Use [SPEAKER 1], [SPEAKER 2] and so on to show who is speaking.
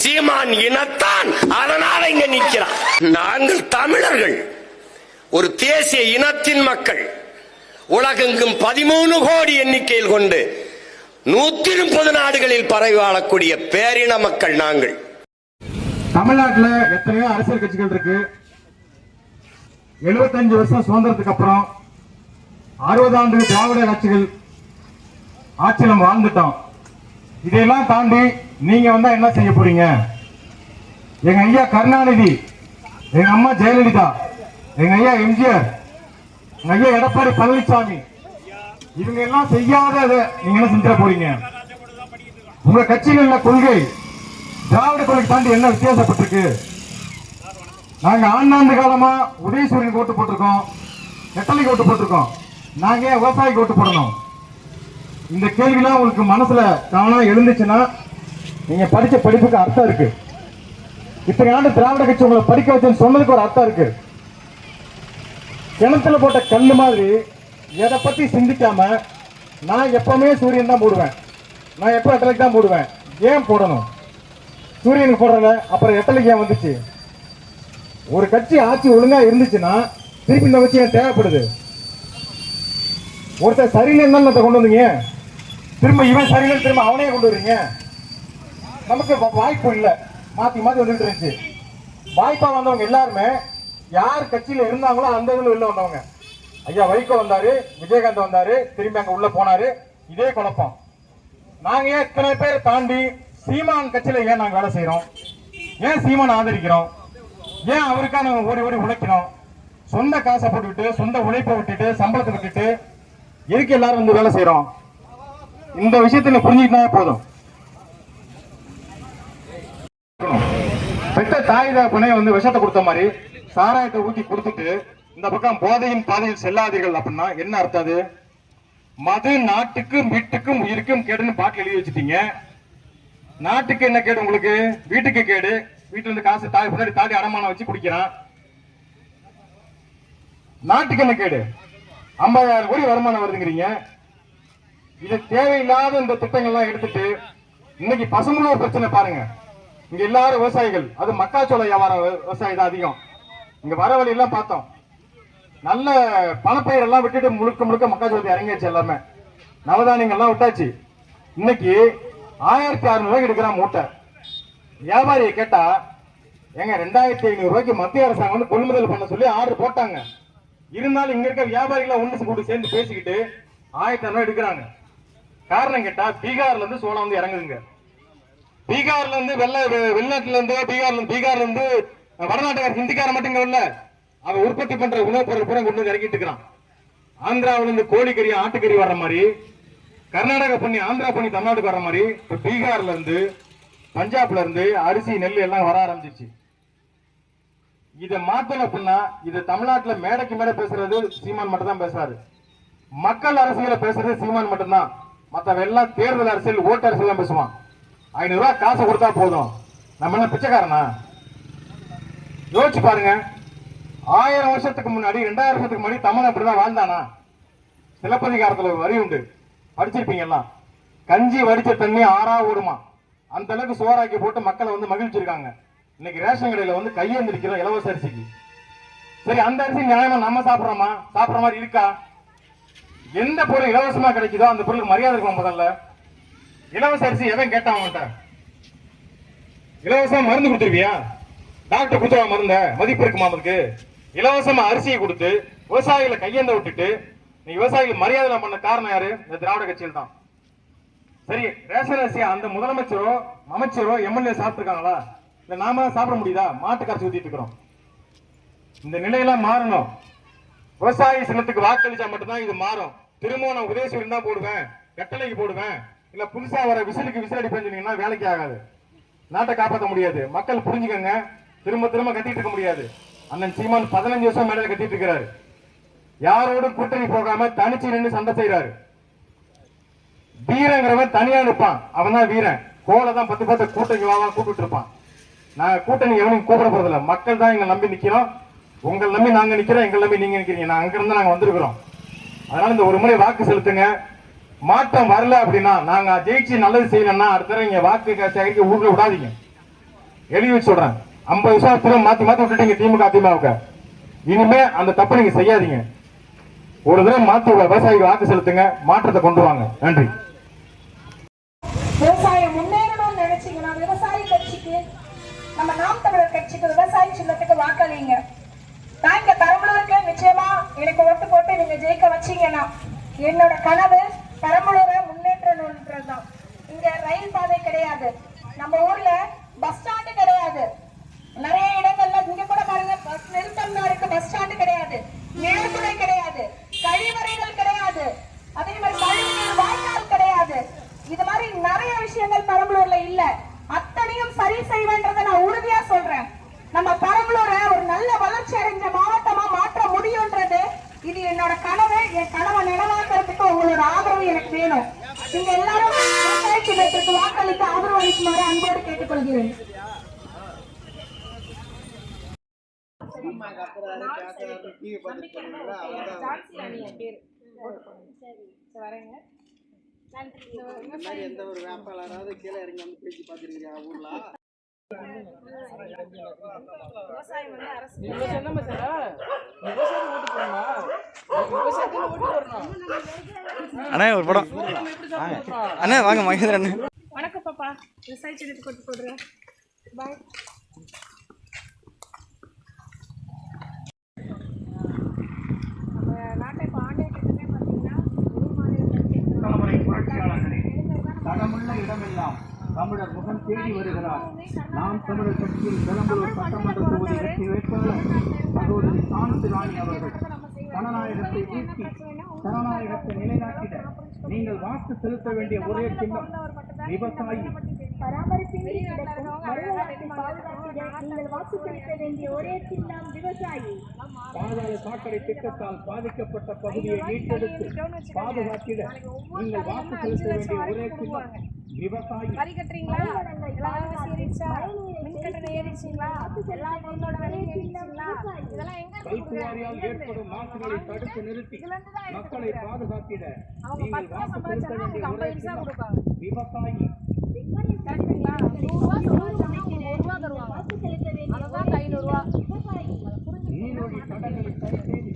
[SPEAKER 1] சீமான் இனத்தான், அதனால இங்க நிற்கிறான். நாங்கள் தமிழர்கள் ஒரு தேசிய இனத்தின் மக்கள். உலகெங்கும் 13 கோடி எண்ணிக்கையில் கொண்டு 130 நாடுகளில் பரவி வாழக்கூடிய பேரின மக்கள் நாங்கள்.
[SPEAKER 2] தமிழ்நாட்டில் எத்தனையோ அரசியல் கட்சிகள் இருக்கு. 75 வருஷம் சுதந்திரத்துக்கு அப்புறம் 60 ஆண்டு திராவிட கட்சிகள் ஆட்சியில் வாழ்ந்துட்டோம். இதையெல்லாம் தாண்டி நீங்க வந்தா என்ன செய்ய போறீங்க? எங்க ஐயா கருணாநிதி, எங்க அம்மா ஜெயலலிதா, எங்க ஐயா எம்ஜிஆர், எங்க ஐயா எடப்பாடி பழனிசாமி, இவங்க எல்லாம் செய்யாத நீங்க என்ன செஞ்ச போறீங்க? உங்க கட்சியில் உள்ள கொள்கை திராவிட கொள்கை தாண்டி என்ன வித்தியாசப்பட்டிருக்கு? நாங்க ஆண்டாண்டு காலமா உதயசூரியனுக்கு ஓட்டு போட்டிருக்கோம், நெட்டலைக்கு ஓட்டு போட்டிருக்கோம். நாங்க விவசாயிக்கு ஓட்டு போடணும். இந்த கேள்விலாம் உங்களுக்கு மனசுல தானா எழுந்துச்சுன்னா நீங்க படிச்ச படிப்புக்கு அர்த்தம் இருக்கு. இத்தனை ஆண்டு திராவிட கட்சி உங்களை படிக்க வச்சுன்னு சொன்னதுக்கு ஒரு அர்த்தம் இருக்கு. கிணத்துல போட்ட கல்லு மாதிரி எதை பத்தி சிந்திக்காம நான் எப்பவுமே சூரியன் தான் போடுவேன், நான் எப்ப எட்டலைக்கு தான் போடுவேன். ஏன் போடணும்? சூரியனுக்கு போடுறல அப்புறம் எட்டலைக்கு ஏன் வந்துச்சு? ஒரு கட்சி ஆட்சி ஒழுங்கா இருந்துச்சுன்னா திருப்பி இந்த வச்சு ஏன் தேவைப்படுது? ஒருத்தர் சரியில்லை கொண்டு வந்தீங்க, திரும்ப இவன் சரியில்லை திரும்ப அவனே கொண்டு வரீங்க. நமக்கு வாய்ப்பு இல்லை, மாத்தி மாத்தி வந்துட்டு இருந்துச்சு. வாய்ப்பா வந்தவங்க எல்லாருமே யார் கட்சியில இருந்தாங்களோ அந்த இதுல உள்ள வந்தவங்க. ஐயா வைகோ வந்தாரு, விஜயகாந்த் வந்தாரு, திரும்பி அங்க உள்ள போனாரு. இதே குழப்பம். நாங்க ஏன் இத்தனை பேர் தாண்டி சீமான் கட்சியில ஏன் நாங்க வேலை செய்யறோம்? ஏன் சீமான் ஆதரிக்கிறோம்? ஏன் அவருக்கா நாங்க ஓடி ஓடி உழைக்கிறோம்? சொந்த காசை போட்டுக்கிட்டு, சொந்த உழைப்பை விட்டுட்டு, சம்பளத்தை விட்டுட்டு எதுக்கு எல்லாரும் வந்து வேலை செய்யறோம்? இந்த விஷயத்துல புரிஞ்சுக்கிட்டா போதும். பெற்ற தாய் தகப்பனே வந்து விஷத்தை கொடுத்த மாதிரி சாராயத்தை ஊத்தி கொடுத்துட்டு இந்த பக்கம் போதையின் பாதையில் செல்லாதீர்கள் அப்படின்னா என்ன அர்த்தம்? அது மது நாட்டுக்கும் வீட்டுக்கும் உயிருக்கும் கேடுன்னு பாட்டில் எழுதி வச்சுட்டீங்க. நாட்டுக்கு என்ன கேடு உங்களுக்கு? வீட்டுக்கு கேடு. வீட்டுல இருந்து காசு தாய் முன்னாடி தாடி அடமானம் வச்சு குடிக்கிறான். நாட்டுக்கு என்ன கேடு? 50,000 கோடி வருமானம் வருதுங்கிறீங்க. இது தேவையில்லாத இந்த திட்டங்கள்லாம் எடுத்துட்டு இன்னைக்கு பசும்புல பிரச்சனை பாருங்க. இங்க எல்லாரும் விவசாயிகள், அது மக்காச்சோள வியாபாரம் விவசாயி தான் அதிகம். இங்க வர வழி எல்லாம் பார்த்தோம். நல்ல பணப்பயிர் எல்லாம் விட்டுட்டு முழுக்க முழுக்க மக்காச்சோளத்தை இறங்கியாச்சு. எல்லாமே நவதானியங்கள் எல்லாம் விட்டாச்சு. இன்னைக்கு 1600 ரூபாய்க்கு எடுக்கிறான் மூட்டை. வியாபாரியை கேட்டா எங்க 2500 ரூபாய்க்கு மத்திய அரசாங்கம் வந்து கொள்முதல் பண்ண சொல்லி ஆர்டர் போட்டாங்க. இருந்தாலும் இங்க இருக்க வியாபாரிகளை ஒன்று கூட சேர்ந்து பேசிக்கிட்டு 1000 ரூபாய் எடுக்கிறாங்க. காரணம் கேட்டா பீகார்ல இருந்து சோளம் வந்து இறங்குதுங்க. பீகார்ல இருந்து வெளிநாட்டுல இருந்து பீகார்ல இருந்து வடநாட்டுக்கார ஹிந்திக்கார மட்டும் இங்க இல்ல, அவன் உற்பத்தி பண்ற உணவுப் பொருள் பூரா கொண்டு வந்து இறக்கிட்டு இருக்கிறான். ஆந்திராவில இருந்து கோழிக்கறி ஆட்டுக்கறி வர்ற மாதிரி, கர்நாடகா பண்ணி ஆந்திரா பண்ணி தமிழ்நாட்டுக்கு வர்ற மாதிரி பீகார்ல இருந்து பஞ்சாப்ல இருந்து அரிசி நெல் எல்லாம் வர ஆரம்பிச்சிருச்சு. இதை மாத்தணும் அப்படின்னா இது தமிழ்நாட்டுல மேடைக்கு மேடை பேசுறது சீமான் மட்டும் தான் பேசுறாரு. மக்கள் அரசியல பேசுறது சீமான் மட்டும்தான். மற்ற எல்லாம் தேர்தல் அரசியல், ஓட்டு அரசியல் தான் பேசுவான். 500 ரூபாய் காசை கொடுத்தா போதும். நம்ம என்ன பிச்சைக்காரனா? யோசிச்சு பாருங்க. 1000 வருஷத்துக்கு முன்னாடி 2000 வருஷத்துக்கு முன்னாடி தமிழ் அப்படிதான் வாழ்ந்தானா? சிலப்பதிகாரத்துல வரி உண்டு, படிச்சிருப்பீங்க எல்லாம். கஞ்சி வடிச்ச தண்ணி ஆறா ஓடுமா, அந்த அளவுக்கு சோறாக்கி போட்டு மக்களை வந்து மகிழ்ச்சிருக்காங்க. இன்னைக்கு ரேஷன் கடையில வந்து கையெழுந்திருக்கிறோம் இலவச அரிசிக்கு. சரி, அந்த அரிசி நியாயமா நம்ம சாப்பிடுறோமா? சாப்பிடுற மாதிரி இருக்கா? எந்த பொருள் இலவசமா கிடைக்குதோ அந்த பொருளுக்கு மரியாதை இருக்கும். முதல்ல இலவச அரிசி எவன் கேட்டான்? அவன்கிட்ட இலவசமா மருந்து கொடுத்துருவியா? டாக்டர் கொடுத்தா மருந்த மதிப்பு இருக்குமா? அவருக்கு இலவசமா அரிசியை கொடுத்து விவசாயிகளை கையேந்த விட்டுட்டு நீ விவசாயிகள் மரியாதை பண்ண காரணம் யாரு? இந்த திராவிட கட்சியில் தான். சரி, ரேஷன் அரிசி அந்த முதலமைச்சரோ அமைச்சரோ எம்எல்ஏ சாப்பிட்டுருக்காங்களா? இல்ல நாம சாப்பிட முடியுதா? மாட்டு காசு ஊத்திட்டு இருக்கிறோம். இந்த நிலையெல்லாம் மாறணும். விவசாய சின்னத்துக்கு வாக்களிச்சா மட்டும்தான் இது மாறும். திரும்ப நான் உதயசூரியன் தான் போடுவேன், கட்டளைக்கு போடுவேன், இல்ல புதுசா வர விசிலுக்கு விசில் அடிப்பேன்னு சொன்னீங்கன்னா வேலைக்கு ஆகாது. நாட்டை காப்பாற்ற முடியாது. மக்கள் புரிஞ்சுக்கங்க. திரும்ப திரும்ப கத்திட்டு இருக்க முடியாது. அண்ணன் சீமான் 15 வருஷம் மேல கத்திட்டு இருக்கிறாரு. யாரோடும் கூட்டணி போகாம தனிச்சு நின்று சண்டை செய்யறாரு. வீரங்கிறவன் தனியா நிற்பான், அவன் தான் வீரன். கோலை தான் 10 கூட்டணி கூப்பிட்டு இருப்பான். நாங்க கூட்டணி எவனையும் கூப்பிட போறதில்ல. மக்கள் தான் எங்களை நம்பி நிக்கிறோம். உங்களை நம்பி நாங்க நிக்கிறோம், எங்களை நம்பி நீங்க நிக்கிறீங்க. நான் அங்க இருந்து நாங்க வந்திருக்கிறோம். அதனால இந்த ஒரு முறை வாக்கு செலுத்துங்க. மாற்றம் வரல அப்படின்னா, நாங்க ஜெயிச்சு நல்லது செய்யணும்னா அடுத்த தடவை இங்க வாக்கு சேகரிக்க ஊர்ல விடாதீங்க. எழுதி வச்சு சொல்றேன். 50 வருஷத்துல மாத்தி மாத்தி விட்டுட்டீங்க திமுக அதிமுக. இனிமே அந்த தப்பு நீங்க செய்யாதீங்க. ஒரு தடவை மாத்தி விவசாயிகள் வாக்கு செலுத்துங்க, மாற்றத்தை கொண்டு வாங்க. நன்றி.
[SPEAKER 3] விவசாயம் முன்னேறணும்னு நினைச்சீங்கன்னா விவசாய கட்சிக்கு, நம்ம நாம் தமிழர் கட்சிக்கு விவசாய சின்னத்துக்கு வாக்களிங்க. நான் இங்க பெரம்பலூருக்கு நிச்சயமா எனக்கு ஓட்டு போட்டு நீங்க ஜெயிக்க வச்சீங்கன்னா என்னோட கனவு பெரம்பலூரை முன்னேற்றணும்ன்றதுதான். இங்க ரயில் பாதை கிடையாது, நம்ம ஊர்ல பஸ் ஸ்டாண்டு கிடையாது, நிறைய இடங்கள்ல இங்க கூட பாருங்க பஸ் நிறுத்தம் இருக்கு, பஸ் ஸ்டாண்டு கிடையாது, நீர்த்துறை கிடையாது, கழிவறைகள் கிடையாது, அதே மாதிரி கழிவுநீர் வாய்க்கால் கிடையாது. இது மாதிரி நிறைய விஷயங்கள் பெரம்பலூர்ல இல்ல. அத்தனையும் சரி செய்வேன்றதை நான் உறுதியா சொல்றேன். நம்ம பெரம்பலூரை ஒரு நல்ல வளர்ச்சி அடைஞ்ச மாவட்டமா மாற்ற முடியும்ன்றது இது என்னோட கனவு. என் கனவை நினைவாக்குறதுக்கு உங்களோட ஆதரவு எனக்கு வேணும். நீங்க எல்லாரும் விவசாய சின்னத்திற்கு வாக்களித்து ஆதரவு அளிக்குமாறு அன்போடு கேட்டுக்கொள்கிறேன்.
[SPEAKER 4] எந்த ஒரு வேட்பாளராவது கீழே இறங்கி வந்து பேசி பார்த்துருக்கியா ஊர்ல?
[SPEAKER 5] விவசாயம் வந்து அரசு
[SPEAKER 6] அண்ணா ஒரு படம் அண்ணா வாங்க மகேந்திர அண்ணா.
[SPEAKER 5] வணக்கம் பாப்பா, விவசாய சின்னத்துக்கு கொண்டு போடுறேன். பாய். நம்ம நாட்டை இப்போ ஆண்டே கிட்டமே பார்த்தீங்கன்னா ஒரு
[SPEAKER 7] தடமுள்ள இடமெல்லாம் தமிழர் முகம் தேடி வருகிறார். நாம் தமிழர் கட்சியில் பெரம்பலூர் சட்டமன்ற தொகுதி வெற்றி வேட்பாளர் சகோதரி சாந்தி ராணி அவர்கள் ஜனநாயகத்தை வீழ்த்தி ஜனநாயகத்தை நிலைநாட்டிட நீங்கள் வாக்கு செலுத்த வேண்டிய ஒரே சின்னம் விவசாயி.
[SPEAKER 3] பராமரிப்பின்றி கிடக்கும் வருவாயை பாதுகாத்திட நீங்கள் வாக்கு செலுத்த வேண்டிய ஒரே சின்னம் விவசாயி.
[SPEAKER 7] பாதாள சாக்கடை திட்டத்தால் பாதிக்கப்பட்ட பகுதியை மீட்டெடுத்து பாதுகாத்திட நீங்கள் வாக்கு செலுத்த வேண்டிய ஒரே சின்னம் விவசாயி.
[SPEAKER 5] வரி கட்டுறீங்களா? எல்லாம் ஏறிடுச்சா? மின் கட்டணம் ஏறிடுச்சுங்களா? எல்லா பொருளோட விலையும் ஏறிடுச்சுங்களா? இதெல்லாம் எங்க
[SPEAKER 7] கல்குவாரியால் ஏற்படும் மாசுகளை தடுத்து நிறுத்தி மக்களை பாதுகாத்திட
[SPEAKER 5] அவங்க
[SPEAKER 7] நீங்கள்
[SPEAKER 5] 10
[SPEAKER 7] வாக்கு செலுத்த
[SPEAKER 5] சம்பாதிச்சாங்கன்னா
[SPEAKER 7] வேண்டிய
[SPEAKER 5] உங்களுக்கு
[SPEAKER 7] ஒரே
[SPEAKER 5] 50 பைசா
[SPEAKER 7] சின்னம்
[SPEAKER 5] கொடுப்பாங்க.
[SPEAKER 7] விவசாயி.
[SPEAKER 5] கரெக்டுங்களா? 100 ரூபா சம்பாதிச்சாங்கன்னா உங்களுக்கு 1 ரூபா தருவாங்க. அதுதான் 500 ரூபா.
[SPEAKER 7] நீரோடி கடல்களை சரி செய்து